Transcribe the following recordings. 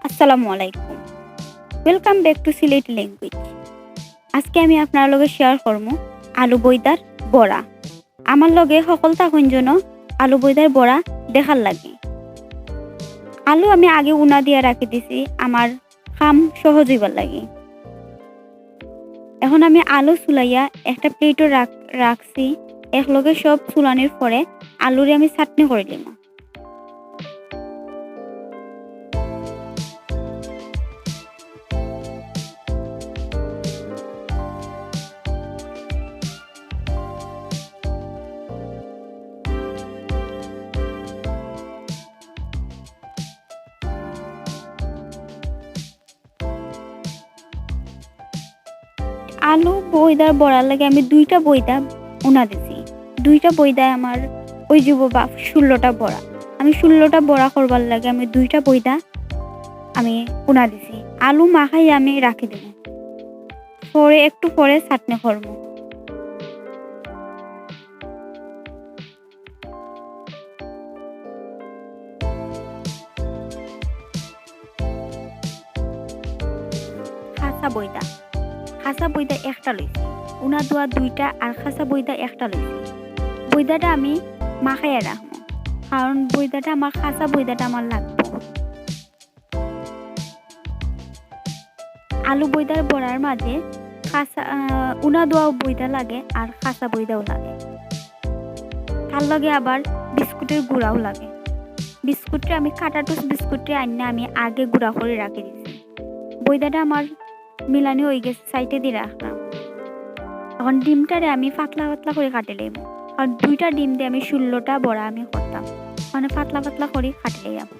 আসসালামু আলাইকুম। Welcome back to Sylheti language. আজকে আমি আপনার লগে শেয়ার করবো আলু বইদার বড়া। আমার লগে সকল থাকুন জন্য আলু বইদার বড়া দেখার লাগে। আলু আমি আগে উনা দিয়া রাখি দিছি আমার কাম সহজ হইবার লাগে। এখন আমি আলু চুলাইয়া একটা প্লেটও রাখছি। একলগে সব চুলানির পরে আলুরে আমি চাটনি করে দিম। আলু বইদার বড়ার লাগে আমি ২টা বইদা উনা দিছি। ২টা বইদায় আমার ওই যাব বা ১৬টা বড়া। আমি ১৬টা বড়া করবার লাগে আমি ২টা বইদা আমি উনা দিছি। আলু মাখাই আমি রাখি দেব। পরে একটু পরে চাটনি করব। খাসা বইদা একটা লইছি। উনা দোয়া ২টা আর খাসা বইদা একটা লইছি। বইদাটা আমি মাখাইয়া রাখবো কারণ বইদাটা আমার খাসা বইদাটা আমার লাগবে। আলু বইদার বড়ার মাঝে খাসা উনা দোয়াও বইদা লাগে আর খাসা বইদাও লাগে। তার লগে আবার বিস্কুটের গুঁড়াও লাগে। বিস্কুটটা আমি কাটাটুস বিস্কুটটা আইনা আমি আগে গুঁড়া করে রাখি দিছি। বইদাটা আমার মিলানি হয়ে গেছে, সাইডে দিয়ে রাখলাম। এখন ডিমটারে আমি পাতলা পাতলা করে কাটে লইব। আর ২টা ডিম দিয়ে আমি ১৬টা বড়া আমি করতাম, মানে পাতলা পাতলা করে কাটে লইয়াম।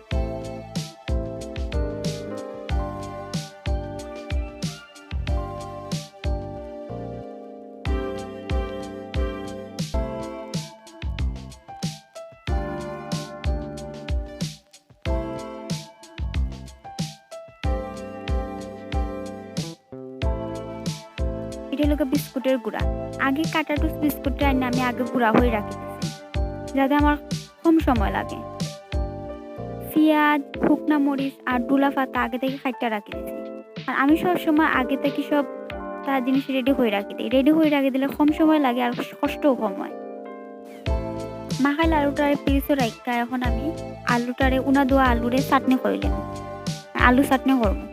এটা হলো বিস্কুটের গুঁড়া। আগে কাটাটুস বিস্কুটটা আইনা আমি আগে গুঁড়া হয়ে রাখি দিছি যাতে আমার কম সময় লাগে। পেঁয়াজ, শুকনা মরিচ আর ডুলা পাতা আগে থেকে কাটটা রাখি দিছি। আর আমি সবসময় আগে থেকে সব তার জিনিস রেডি হয়ে রাখি দিই। রেডি হয়ে রাখি দিলে কম সময় লাগে আর কষ্টও কম হয়। মাখাইলে আলুটারে পিরিচও রাখা। এখন আমি আলুটারে উনা দোয়া আলুরে চাটনি করলাম। আলু চাটনি করবো।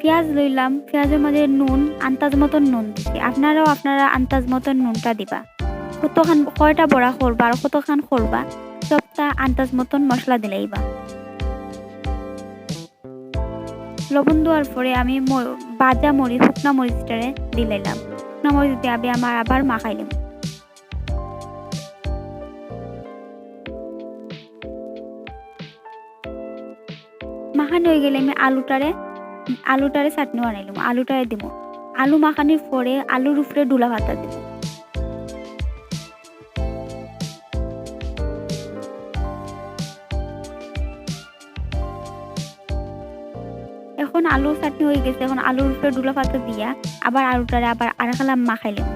পেঁয়াজ লইলাম, পেঁয়াজের মাঝে নুন আন্দাজ মতন নুন দিছি। আপনারা আন্দাজ মতন নুনটা দিবা। কতখান কয়টা বড়া করবা আর কতখান করবা সবটা আন্দাজ মতন মশলা দিলেইবা। লবণ দেওয়ার পরে আমি ভাজা মরিচ শুকনা মরিচটারে দিলাম। শুকনা মরিচ দিয়ে আমি আমার আবার মাখাইলাম। মাখানো হয়ে গেলে আমি আলুটারে চাটনি বানাইলাম। আলুটারে দিব। আলু মাখানির পরে আলুর উপরে ডুলা পাতা দিব। এখন আলু চাটনি হয়ে গেছে। এখন আলুর উপরে ডুলা পাতা দিয়া আবার আলুটারে আবার আরেকলা মাখাইলাম।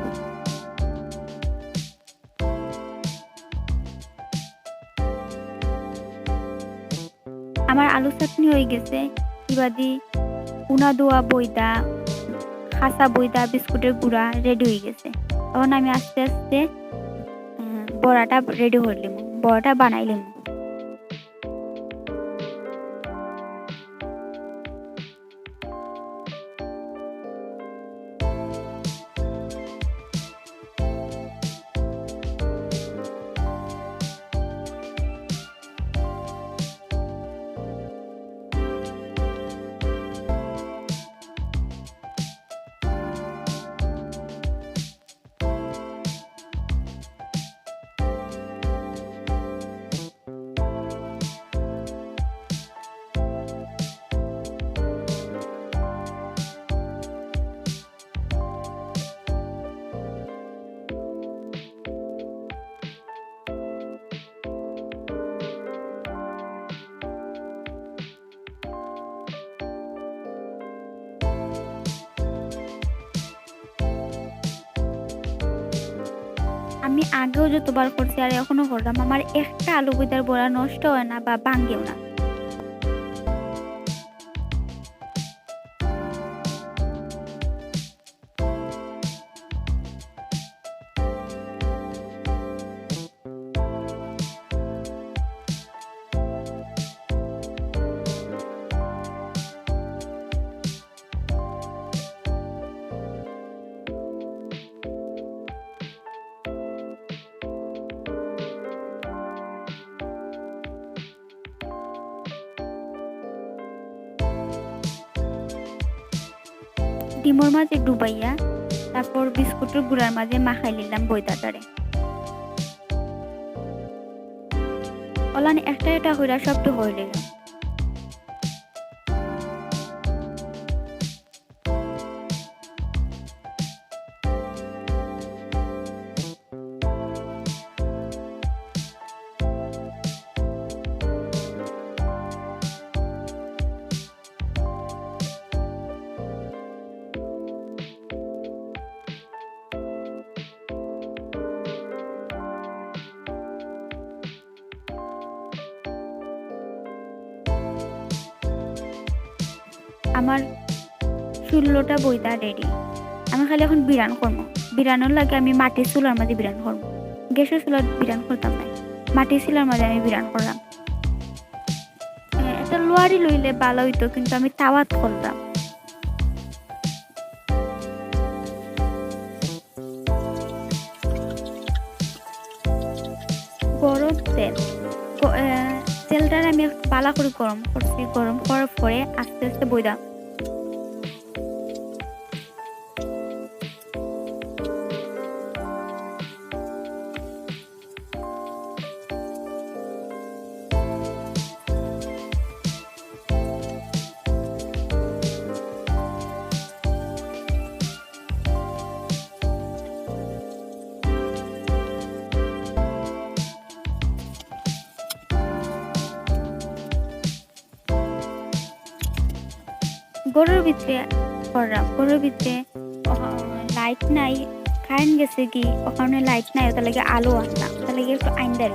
আমার আলু চাটনি হয়ে গেছে। ইবাদি উনা দোয়া বইদা, খাসা বইদা, বিস্কুটের গুঁড়া রেডি হয়ে গেছে। তখন আমি আস্তে আস্তে বড়াটা রেডি করলাম, বড়াটা বানাইলাম। আমি আগেও যতবার করছি আর এখনো করলাম, আমার একটা আলু বইদার বড়া নষ্ট হয় না বা ভাঙ্গেও না। ডিমর মাঝে ডুবাইয়া তারপর বিস্কুটের গুঁড়ার মাঝে মাখাই নিলাম বইদাটারে। অলান একটা এটা হইরা সবটা হয়ে গেল। আমার 16টা বইদা রেডি। আমি খালি এখন বিরান করবো। বিরানোর লাগে আমি মাটির চুলার মাঝে বিরান করবো, গ্যাসের চুলার বিরান করতাম না, মাটির চুলার মাঝে আমি বিরান করলাম। এটা লোয়ারি লইলে ভালো হইতো, কিন্তু আমি তাওয়াত করতাম। গরম তেলটার আমি বালা করে গরম করছি। গরম করার পরে আস্তে আস্তে বইদা গরুর ভিতরে করলাম। গরুর ভিতরে লাইট নাই, কারেন্ট গেছে কি ওখানে লাইট নাই, ওটা লাগে আলো আনলাম, ওটা লাগে একটু আইনদার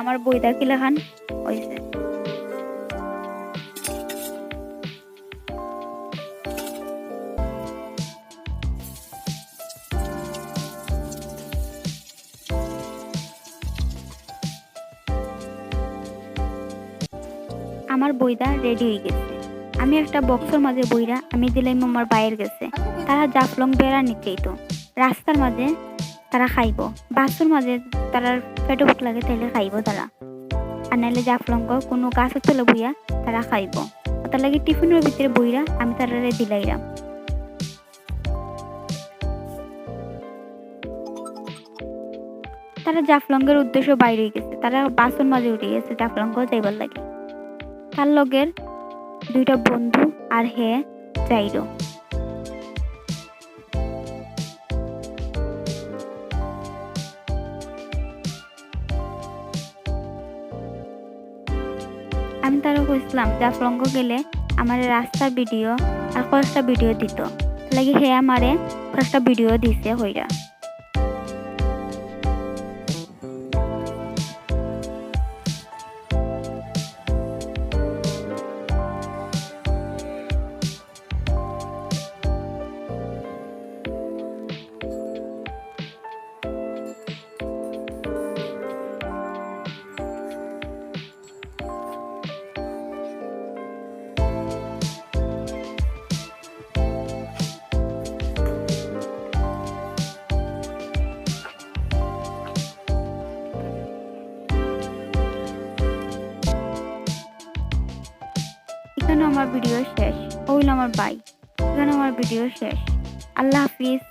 আমার বইদা কিলা খান হয়েছে। আমার বইদা রেডি হয়ে গেছে। আমি একটা বক্সের মাঝে বইরা আমি দিলাম আমার বাইরে গেছে। তারা জাফলং বেড়া নিতেই তো রাস্তার মাঝে তারা খাইব, বাসুর মাঝে তারা পেটে ভুক লাগে তাইলে খাইব তারা, আর নাইলে জাফলং কোনো গাছের তলে বইয়া তারা খাইব। তার লাগে টিফিনের ভিতরে বইরা আমি তারা দিলাইলাম। তারা জাফলংয়ের উদ্দেশ্য বাইরে গেছে, তারা বাসের মাঝে উঠে গেছে জাফলং যাইবার লাগে। তার লগের 2টা বন্ধু আর হে যাইল। আমি তারা কইছিলাম জাফলং গেলে আমার রাস্তার ভিডিও আর কয়েকটা ভিডিও দিত, লাগে হে আমারে কয়েকটা ভিডিও দিছে হইরা। এখানে আমার ভিডিও শেষ। হইল আমার বাই, এখানে আমার ভিডিও শেষ। আল্লাহ হাফিজ।